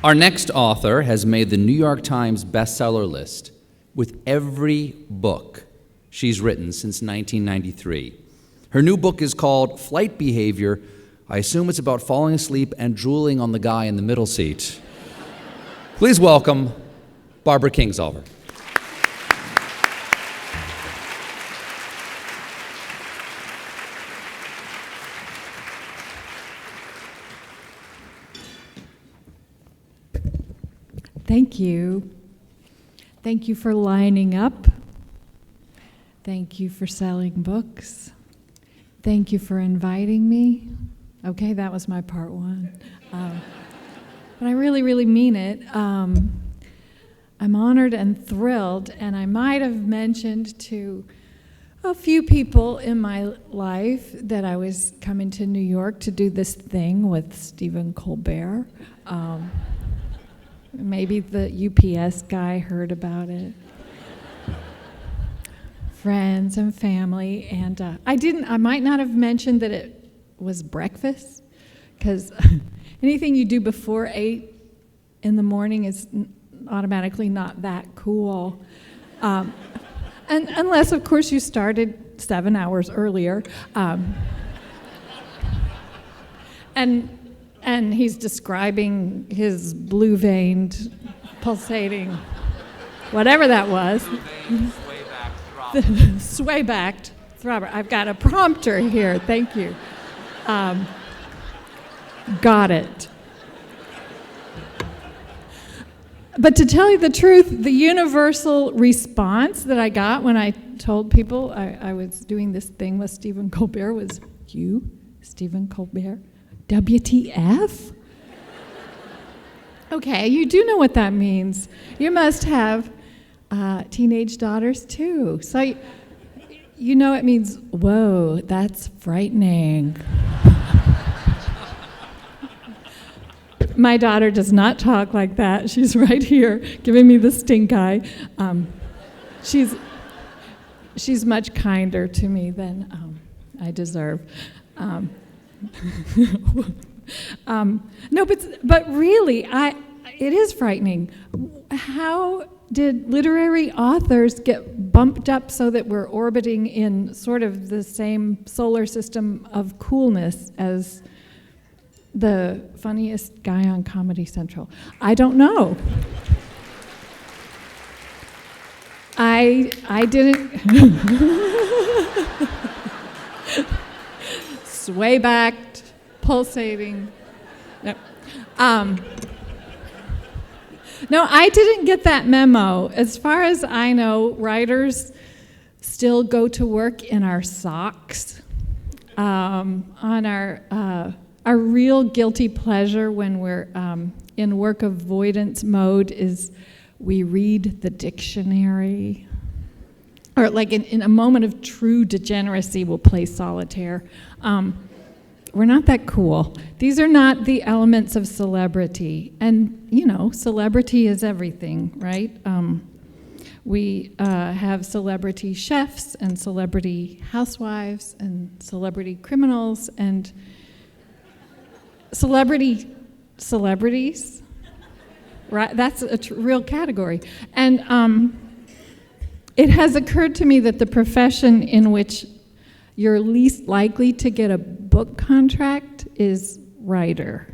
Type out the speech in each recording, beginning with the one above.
Our next author has made the New York Times bestseller list with every book she's written since 1993. Her new book is called Flight Behavior. I assume it's about falling asleep and drooling on the guy in the middle seat. Please welcome Barbara Kingsolver. Thank you. Thank you for lining up. Thank you for selling books. Thank you for inviting me. Okay, that was my part one. But I really, really mean it. I'm honored and thrilled, and I might have mentioned to a few people in my life that I was coming to New York to do this thing with Stephen Colbert. Maybe the UPS guy heard about it. Friends and family, and I might not have mentioned that it was breakfast, because anything you do before 8 in the morning is automatically not that cool. And unless, of course, you started 7 hours earlier. And he's describing his blue-veined, pulsating, whatever that was. Sway-backed throbber. I've got a prompter here. Thank you. Got it. But to tell you the truth, the universal response that I got when I told people I was doing this thing with Stephen Colbert was, "You, Stephen Colbert? WTF?" Okay, you do know what that means. You must have teenage daughters too. So you know it means, whoa, that's frightening. My daughter does not talk like that. She's right here giving me the stink eye. She's much kinder to me than I deserve. No, but really, it is frightening. How did literary authors get bumped up so that we're orbiting in sort of the same solar system of coolness as the funniest guy on Comedy Central? I don't know. I didn't sway-backed, pulsating. No, I didn't get that memo. As far as I know, writers still go to work in our socks. On our real guilty pleasure when we're in work avoidance mode is we read the dictionary. Or like in a moment of true degeneracy, we'll play solitaire. We're not that cool. These are not the elements of celebrity. And, you know, celebrity is everything, right? We have celebrity chefs and celebrity housewives and celebrity criminals and celebrities, right? That's a real category. And it has occurred to me that the profession in which you're least likely to get a book contract is writer.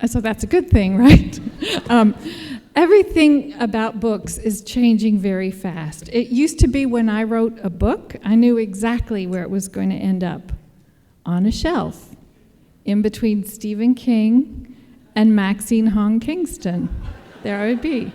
So that's a good thing, right? Everything about books is changing very fast. It used to be when I wrote a book, I knew exactly where it was going to end up. On a shelf, in between Stephen King and Maxine Hong Kingston. There I would be.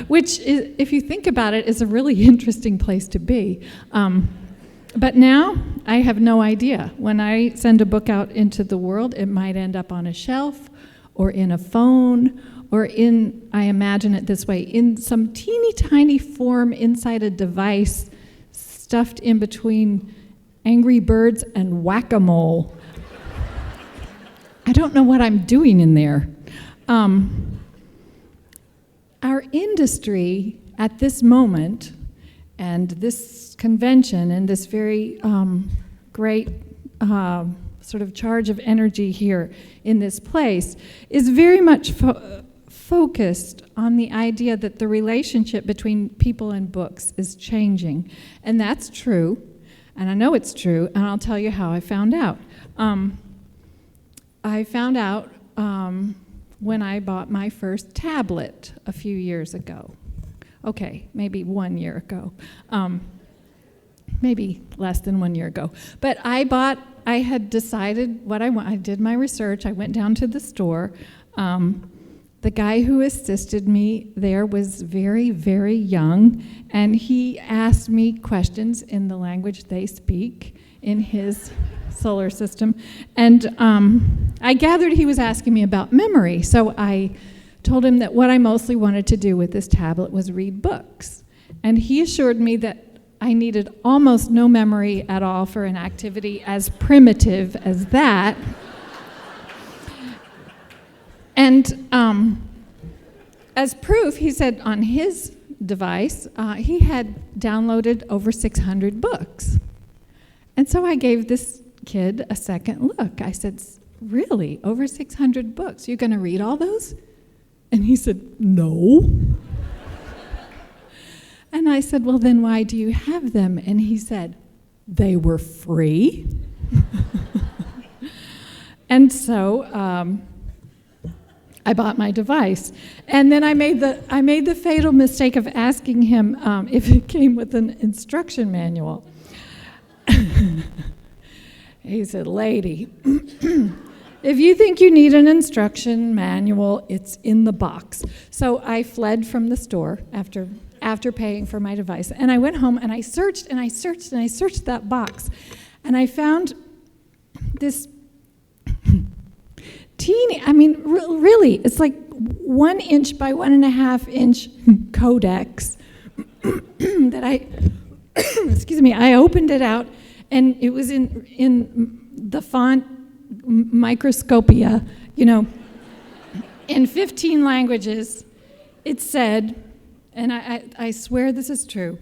Which, is, if you think about it, is a really interesting place to be. But now, I have no idea. When I send a book out into the world, it might end up on a shelf, or in a phone, or in, I imagine it this way, in some teeny tiny form inside a device stuffed in between Angry Birds and Whack-A-Mole. I don't know what I'm doing in there. Our industry at this moment And this convention and this very great sort of charge of energy here in this place is very much focused on the idea that the relationship between people and books is changing. And that's true, and I know it's true, and I'll tell you how I found out. I found out when I bought my first tablet a few years ago. Okay, maybe 1 year ago. Maybe less than 1 year ago. But I had decided what I want. I did my research. I went down to the store. The guy who assisted me there was very, very young, and he asked me questions in the language they speak in his solar system. And I gathered he was asking me about memory, so I told him that what I mostly wanted to do with this tablet was read books. And he assured me that I needed almost no memory at all for an activity as primitive as that. And as proof, he said on his device, he had downloaded over 600 books. And so I gave this kid a second look. I said, really, over 600 books? You're going to read all those? And he said, no. And I said, well, then why do you have them? And he said, they were free. And so I bought my device. And then I made the fatal mistake of asking him if it came with an instruction manual. He said, lady, if you think you need an instruction manual, it's in the box. So I fled from the store after paying for my device. And I went home and I searched and I searched and I searched that box. And I found this teeny, really, it's like 1 inch by 1.5 inch codex that I opened it out, and it was in the font Microscopia, in 15 languages. It said, and I swear this is true,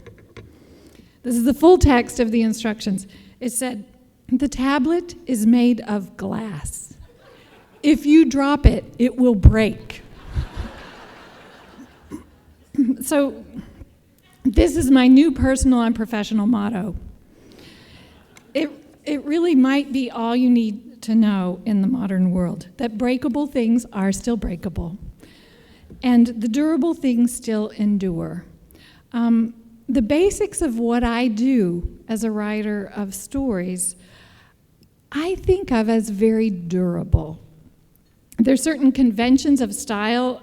this is the full text of the instructions. It said, the tablet is made of glass. If you drop it, it will break. So this is my new personal and professional motto. It really might be all you need to know in the modern world, that breakable things are still breakable, and the durable things still endure. The basics of what I do as a writer of stories, I think of as very durable. There's certain conventions of style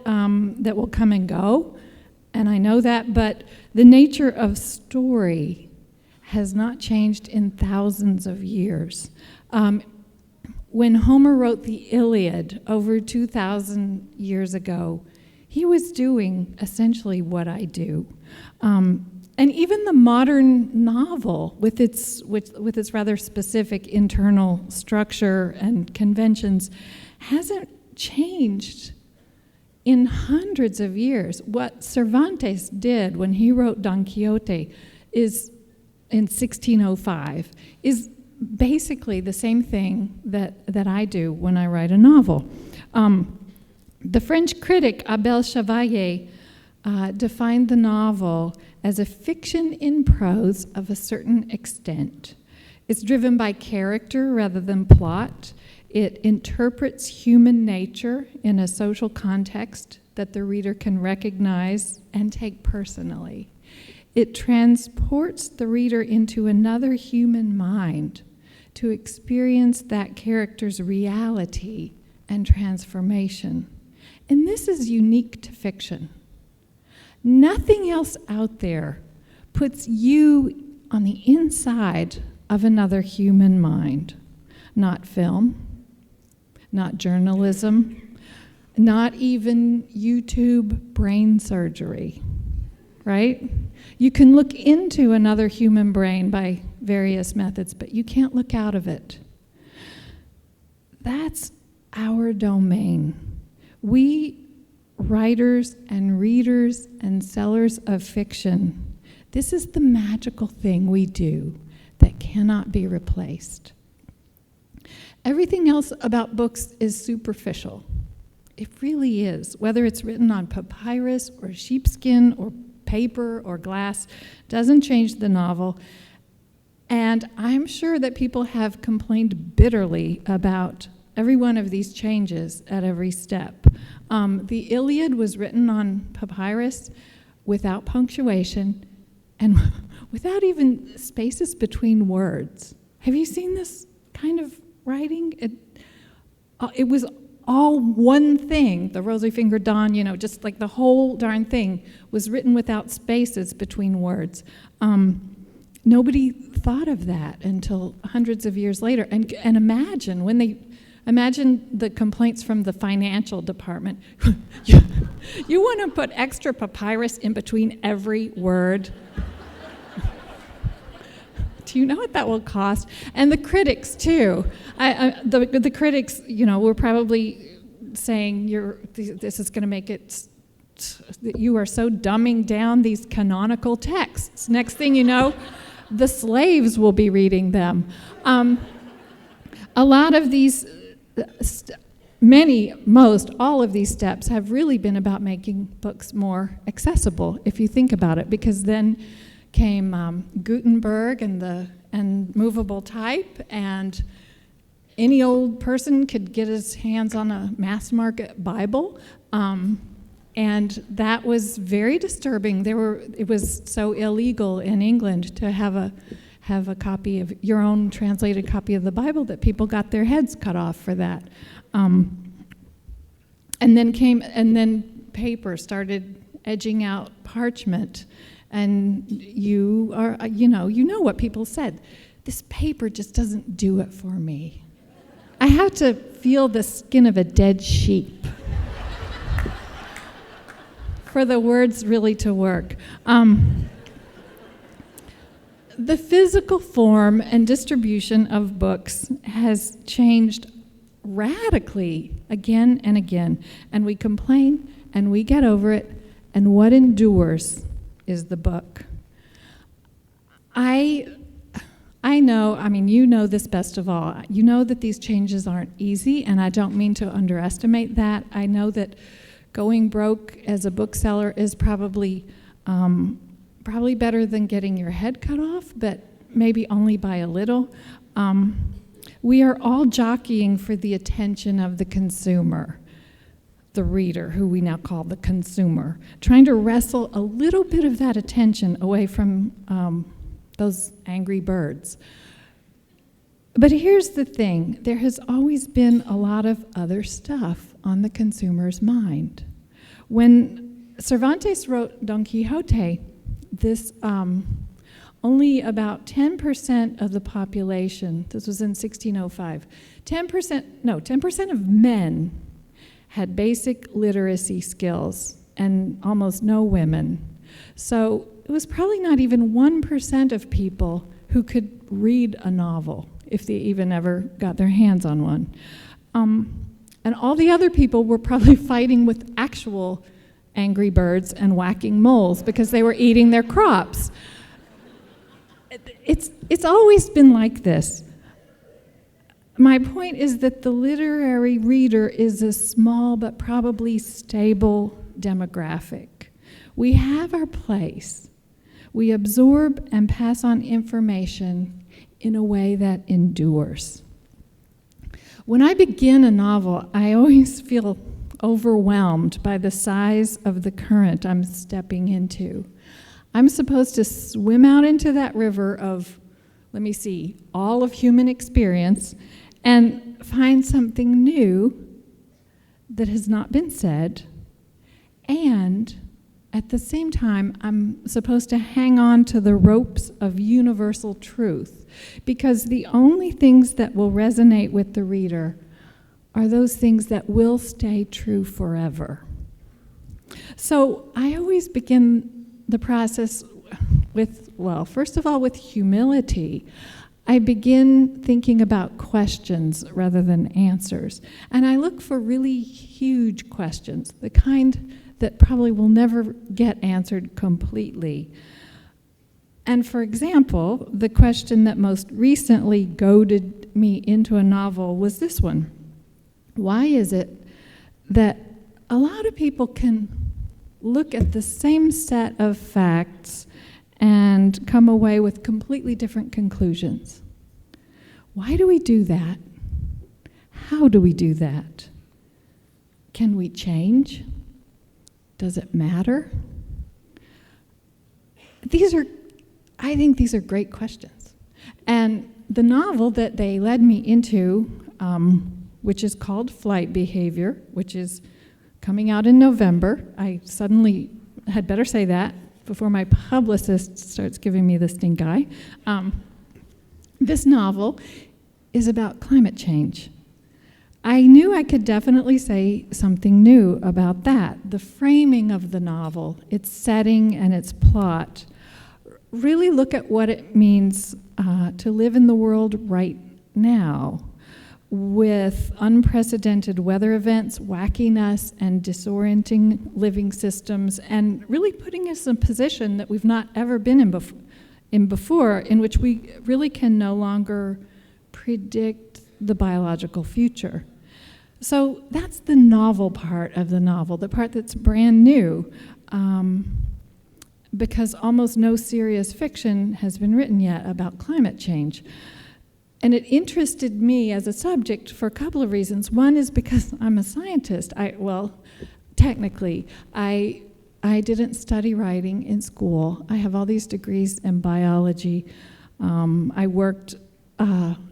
that will come and go, and I know that, but the nature of story has not changed in thousands of years. When Homer wrote the Iliad over 2,000 years ago, he was doing essentially what I do. And even the modern novel, with its rather specific internal structure and conventions, hasn't changed in hundreds of years. What Cervantes did when he wrote Don Quixote in 1605 is basically the same thing that I do when I write a novel. The French critic Abel Chevalier defined the novel as a fiction in prose of a certain extent. It's driven by character rather than plot. It interprets human nature in a social context that the reader can recognize and take personally. It transports the reader into another human mind to experience that character's reality and transformation. And this is unique to fiction. Nothing else out there puts you on the inside of another human mind. Not film, not journalism, not even YouTube brain surgery, right? You can look into another human brain by various methods, but you can't look out of it. That's our domain. We writers and readers and sellers of fiction This is the magical thing we do that cannot be replaced. Everything else about books is superficial. It really is. Whether it's written on papyrus or sheepskin or paper or glass, doesn't change the novel. And I'm sure that people have complained bitterly about every one of these changes at every step. The Iliad was written on papyrus without punctuation and without even spaces between words. Have you seen this kind of writing? It was all one thing. The Rosy-Fingered Dawn, just like the whole darn thing was written without spaces between words. Nobody thought of that until hundreds of years later. And imagine the complaints from the financial department. You want to put extra papyrus in between every word? Do you know what that will cost? And the critics too. The critics, were probably saying this is going to make it. You are so dumbing down these canonical texts. Next thing you know, the slaves will be reading them. A lot of these, all of these steps have really been about making books more accessible, if you think about it, because then came Gutenberg and movable type, and any old person could get his hands on a mass market Bible. And that was very disturbing. It was so illegal in England to have a copy of your own translated copy of the Bible that people got their heads cut off for that. And then paper started edging out parchment, and you know what people said. This paper just doesn't do it for me. I have to feel the skin of a dead sheep for the words really to work. The physical form and distribution of books has changed radically again and again, and we complain and we get over it, and what endures is the book. I know, you know this best of all. You know that these changes aren't easy, and I don't mean to underestimate that. I know that going broke as a bookseller is probably better than getting your head cut off, but maybe only by a little. We are all jockeying for the attention of the consumer, the reader, who we now call the consumer, trying to wrestle a little bit of that attention away from those angry birds. But here's the thing, there has always been a lot of other stuff on the consumer's mind. When Cervantes wrote Don Quixote, this only about 10% of the population, this was in 1605, 10% of men had basic literacy skills, and almost no women. So it was probably not even 1% of people who could read a novel, if they even ever got their hands on one. And all the other people were probably fighting with actual angry birds and whacking moles because they were eating their crops. It's always been like this. My point is that the literary reader is a small but probably stable demographic. We have our place. We absorb and pass on information in a way that endures. When I begin a novel, I always feel overwhelmed by the size of the current I'm stepping into. I'm supposed to swim out into that river of, all of human experience and find something new that has not been said, and at the same time, I'm supposed to hang on to the ropes of universal truth, because the only things that will resonate with the reader are those things that will stay true forever. So I always begin the process with, first of all, with humility. I begin thinking about questions rather than answers. And I look for really huge questions, the kind that probably will never get answered completely. And for example, the question that most recently goaded me into a novel was this one. Why is it that a lot of people can look at the same set of facts and come away with completely different conclusions? Why do we do that? How do we do that? Can we change? Does it matter? I think these are great questions. And the novel that they led me into, which is called Flight Behavior, which is coming out in November. I suddenly had better say that before my publicist starts giving me the stink eye. This novel is about climate change. I knew I could definitely say something new about that. The framing of the novel, its setting and its plot, really look at what it means to live in the world right now with unprecedented weather events, wackiness, and disorienting living systems, and really putting us in a position that we've not ever been in before, in which we really can no longer predict the biological future. So that's the novel part of the novel, the part that's brand new, because almost no serious fiction has been written yet about climate change. And it interested me as a subject for a couple of reasons. One is because I'm a scientist. Technically, I didn't study writing in school. I have all these degrees in biology. I worked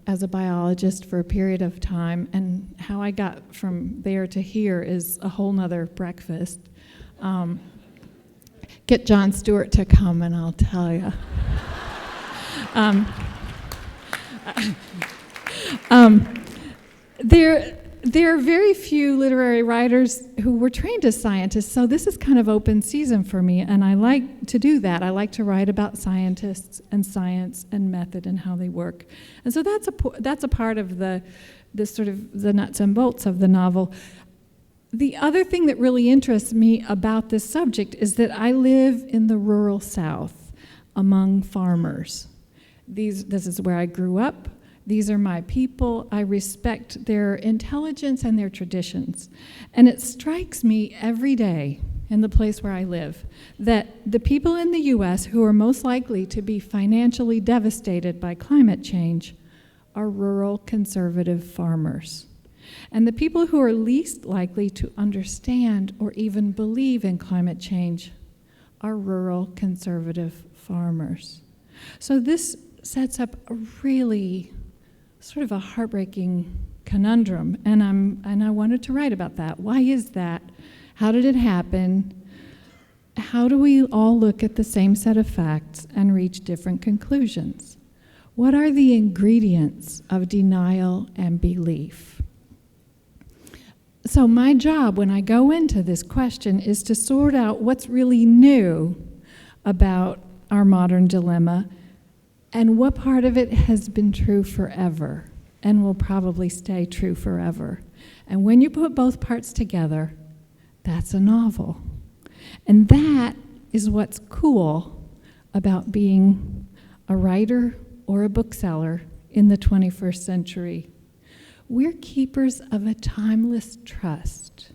as a biologist for a period of time, and how I got from there to here is a whole nother breakfast. Get Jon Stewart to come and I'll tell you. There are very few literary writers who were trained as scientists, so this is kind of open season for me, and I like to do that. I like to write about scientists and science and method and how they work. And so that's a part of the sort of the nuts and bolts of the novel. The other thing that really interests me about this subject is that I live in the rural South among farmers. This is where I grew up. These are my people. I respect their intelligence and their traditions. And it strikes me every day in the place where I live that the people in the U.S. who are most likely to be financially devastated by climate change are rural conservative farmers. And the people who are least likely to understand or even believe in climate change are rural conservative farmers. So this sets up a really sort of a heartbreaking conundrum, and I wanted to write about that. Why is that? How did it happen? How do we all look at the same set of facts and reach different conclusions? What are the ingredients of denial and belief? So my job when I go into this question is to sort out what's really new about our modern dilemma and what part of it has been true forever and will probably stay true forever. And when you put both parts together, that's a novel. And that is what's cool about being a writer or a bookseller in the 21st century. We're keepers of a timeless trust.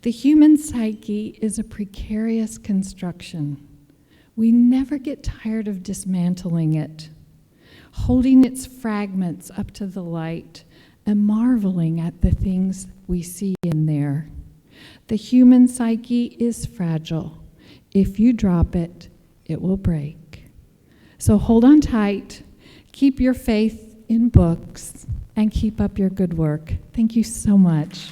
The human psyche is a precarious construction. We never get tired of dismantling it, holding its fragments up to the light and marveling at the things we see in there. The human psyche is fragile. If you drop it, it will break. So hold on tight, keep your faith in books, and keep up your good work. Thank you so much.